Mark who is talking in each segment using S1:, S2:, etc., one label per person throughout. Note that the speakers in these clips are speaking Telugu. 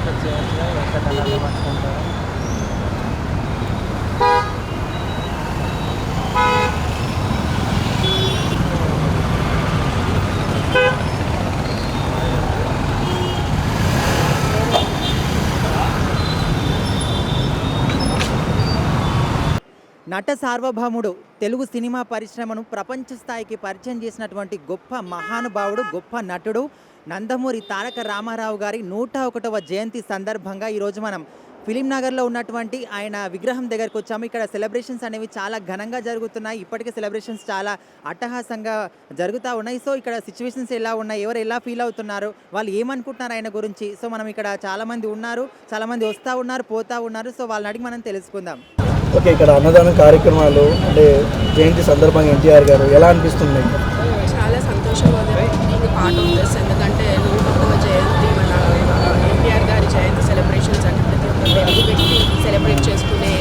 S1: ఎక్స్పెక్ట్ చేయొచ్చుగా ఎంత కలర్లో పట్టుకుంటారో.
S2: నట సార్వభౌముడు తెలుగు సినిమా పరిశ్రమను ప్రపంచ స్థాయికి పరిచయం చేసినటువంటి గొప్ప మహానుభావుడు, గొప్ప నటుడు నందమూరి తారక రామారావు గారి 101వ జయంతి సందర్భంగా ఈరోజు మనం ఫిలిం నగర్లో ఉన్నటువంటి ఆయన విగ్రహం దగ్గరికి వచ్చాము. ఇక్కడ సెలబ్రేషన్స్ అనేవి చాలా ఘనంగా జరుగుతున్నాయి. ఇప్పటికే సెలబ్రేషన్స్ చాలా అట్టహాసంగా జరుగుతూ ఉన్నాయి. సో ఇక్కడ సిచ్యువేషన్స్ ఎలా ఉన్నాయి, ఎవరు ఎలా ఫీల్ అవుతున్నారు, వాళ్ళు ఏమనుకుంటున్నారు ఆయన గురించి. సో మనం ఇక్కడ చాలామంది ఉన్నారు, చాలామంది వస్తూ ఉన్నారు, పోతూ ఉన్నారు. సో వాళ్ళని అడిగి మనం తెలుసుకుందాం.
S3: ఓకే, ఇక్కడ అన్నదాన కార్యక్రమాలు అంటే జయంతి సందర్భంగా ఎన్టీఆర్ గారు ఎలా అనిపిస్తుంది?
S4: చాలా సంతోషంగా ఉంది పార్ట్ ఆఫ్ దిస్. ఎందుకంటే 101వ జయంతి మన ఎన్టీఆర్ గారి జయంతి సెలబ్రేషన్స్ అంటే ప్రతి ఒక్క తెలుగు వ్యక్తి సెలబ్రేట్ చేసుకునే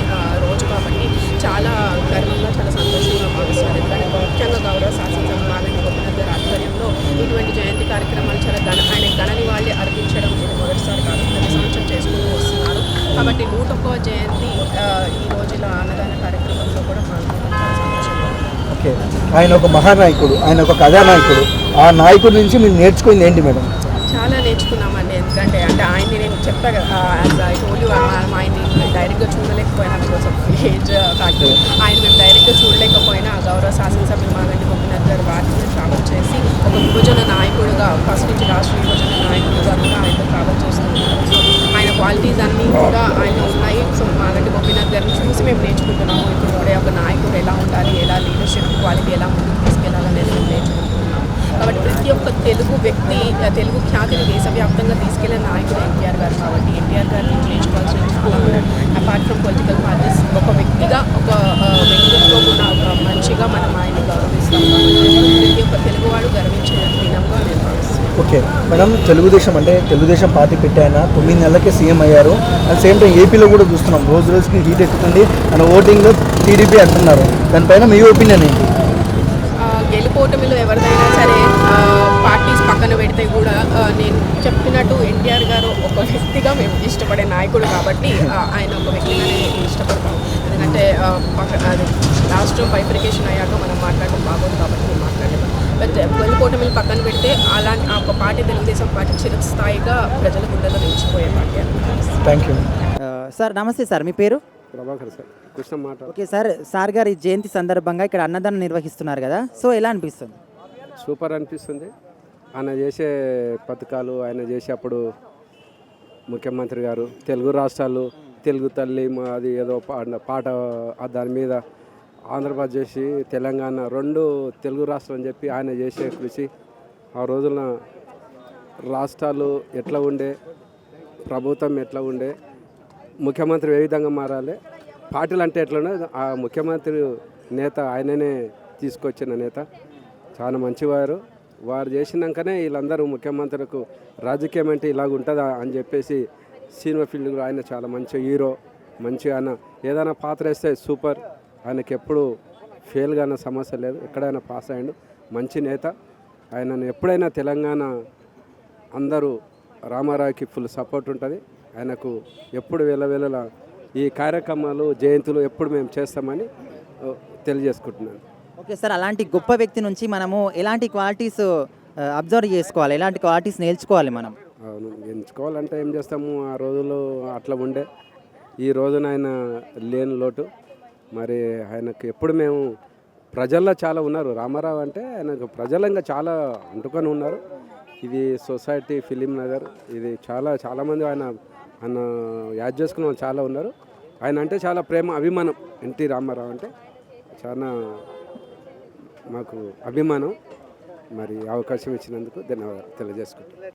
S4: రోజు కాబట్టి చాలా గర్వంగా, చాలా సంతోషంగా భావిస్తున్నారు. ఎందుకంటే ముఖ్యంగా గౌరవ శాసనసభ మాగంటి గోపీనాథ్ గారి ఆధ్వర్యంలో ఇటువంటి జయంతి కార్యక్రమాలు చాలా ఆయన ఘన నివాళి అర్పించడం ఇది మొదటిసారి కాదు, ప్రతి సంవత్సరం చేసుకుంటూ వస్తున్నారు. కాబట్టి 101వ జయంతి ఈ రోజుల అన్నదాన కార్యక్రమంలో కూడా పాల్గొనడం చాలా సంతోషంగా ఉంది.
S3: ఓకే, ఆయన ఒక మహానాయకుడు, ఆయన ఒక కథానాయకుడు. ఆ నాయకుడి నుంచి మీరు నేర్చుకుంది ఏంటి మేడం?
S4: చాలా నేర్చుకున్నామండి. ఎందుకంటే ఆయన్ని నేను చెప్పా కదా, ఐ టోల్డ్ యూ, ఆయన్ని డైరెక్ట్గా చూడలేకపోయినా బికాస్ ఆఫ్ ఏజ్ ఫ్యాక్టర్. ఆయన మేము డైరెక్ట్గా చూడలేకపోయినా గౌరవ శాసనసభ్యులు మాగంటి గోపీనాథ్ గారు వాటిని ట్రావెల్ చేసి ఒక విభజన నాయకుడుగా, ఫస్ట్ నుంచి రాష్ట్ర విభజన నాయకుడుగా కూడా ఆయనతో ట్రావెల్ చేస్తున్నారు. సో ఆయన క్వాలిటీస్ అన్నీ కూడా ఆయన ఉన్నాయి. సో మాగంటి గోపీనాథ్ గారిని చూసి మేము నేర్చుకుంటున్నాము. ఇప్పుడు కూడా ఒక నాయకుడు ఎలా ఉండాలి, ఎలా లీడర్షిప్ క్వాలిటీ ఎలా ముందుకు తీసుకెళ్లాలనేది మేము నేర్చుకుంటున్నాము. కాబట్టి ప్రతి ఒక్క తెలుగు వ్యక్తి తెలుగు ఖ్యాతిని దేశవ్యాప్తంగా తీసుకెళ్లే నాయకుడు ఎన్టీఆర్ గారు. కాబట్టి ఎన్టీఆర్ గారిని నేర్చుకోవాల్సిన చాలా ఉన్నాయి. అపార్ట్ ఫ్రమ్ పొలిటికల్ పార్టీస్, ఒక వ్యక్తిగా, ఒక వ్యక్తిత్వం ఉన్న మంచిగా మనం ఆయన గౌరవిస్తాం. ప్రతి ఒక్క తెలుగువాడు గర్వించే దినంగా నేను భావిస్తున్నాను.
S3: ఓకే మేడం, తెలుగుదేశం పార్టీ పెట్టి ఆయన 9 నెలలకే సీఎం అయ్యారు. అట్ సేమ్ టైం ఏపీలో కూడా చూస్తున్నాం, రోజు రోజుకి హీట్ ఎక్కుతుంది. ఆయన ఓటింగ్లో టీడీపీ అంటున్నారు, దానిపైన మీ ఒపీనియన్ ఏంటి?
S4: గెలుపోటమిలో ఎవరిదైనా సరే పార్టీస్ పక్కన పెడితే కూడా నేను చెప్పినట్టు ఎన్టీఆర్ గారు ఒక వ్యక్తిగా మేము ఇష్టపడే నాయకుడు కాబట్టి ఆయన ఒక వ్యక్తిగానే ఇష్టపడతాం. ఎందుకంటే అది రాష్ట్రం బైఫర్కేషన్ అయ్యాక మనం మాట్లాడడం బాగోదు కాబట్టి మేము మాట్లాడలేము. బట్ గెలుపోటమిలు పక్కన పెడితే అలాంటి ఆ ఒక పార్టీ తెలుగుదేశం పార్టీ చిరస్థాయిగా ప్రజల గుండెల్లో నిలిచిపోయే పార్టీ అని.
S3: Thank you
S2: sir. నమస్తే సార్, మీ పేరు?
S5: ప్రభాకర్ సార్, కృష్ణ మాట.
S2: ఓకే సార్ గారి జయంతి సందర్భంగా ఇక్కడ అన్నదానం నిర్వహిస్తున్నారు కదా, సో ఎలా అనిపిస్తుంది?
S5: సూపర్ అనిపిస్తుంది. ఆయన చేసే పథకాలు, ఆయన చేసేప్పుడు ముఖ్యమంత్రి గారు తెలుగు రాష్ట్రాలు, తెలుగు తల్లి, అది ఏదో పాట దాని మీద ఆంధ్రప్రదేశ్, తెలంగాణ 2 తెలుగు రాష్ట్రాలు అని చెప్పి ఆయన చేసే కృషి, ఆ రోజున రాష్ట్రాలు ఎట్లా ఉండే, ప్రభుత్వం ఎట్లా ఉండే, ముఖ్యమంత్రి ఏ విధంగా మారాలి, పార్టీలు అంటే ఎట్లా ఉండే, ఆ ముఖ్యమంత్రి నేత ఆయననే తీసుకొచ్చిన నేత. చాలా మంచివారు. వారు చేసినాకనే వీళ్ళందరూ ముఖ్యమంత్రులకు రాజకీయం అంటే ఇలాగ ఉంటుందా అని చెప్పేసి సినిమా ఫీల్డ్లో ఆయన చాలా మంచి హీరో. మంచిగా ఆయన ఏదైనా పాత్ర వేస్తే సూపర్. ఆయనకి ఎప్పుడు ఫెయిల్ కాని సమస్య లేదు, ఎక్కడైనా పాస్ అయ్యాడు. మంచి నేత. ఆయనను ఎప్పుడైనా తెలంగాణ అందరూ రామారావుకి ఫుల్ సపోర్ట్ ఉంటుంది. ఆయనకు ఎప్పుడు వేళ ఈ కార్యక్రమాలు, జయంతులు ఎప్పుడు మేము చేస్తామని తెలియజేసుకుంటున్నాను.
S2: ఓకే సార్, అలాంటి గొప్ప వ్యక్తి నుంచి మనము ఎలాంటి క్వాలిటీస్ అబ్జర్వ్ చేసుకోవాలి, ఎలాంటి క్వాలిటీస్ నేర్చుకోవాలి మనం?
S5: అవును, ఎంచుకోవాలంటే ఏం చేస్తాము, ఆ రోజుల్లో అట్లా ఉండే. ఈ రోజున ఆయన లేని లోటు. మరి ఆయనకు ఎప్పుడు మేము ప్రజల్లో చాలా ఉన్నారు. రామారావు అంటే ఆయనకు ప్రజలంగా చాలా అంటుకొని ఉన్నారు. ఇది సొసైటీ, ఫిలిం నగర్, ఇది చాలామంది ఆయన యాడ్ చేసుకున్న వాళ్ళు చాలా ఉన్నారు. ఆయన అంటే చాలా ప్రేమ, అభిమానం. ఎన్టీ రామారావు అంటే చాలా మాకు అభిమానం. మరి అవకాశం ఇచ్చినందుకు ధన్యవాదాలు తెలియజేసుకుంటాం.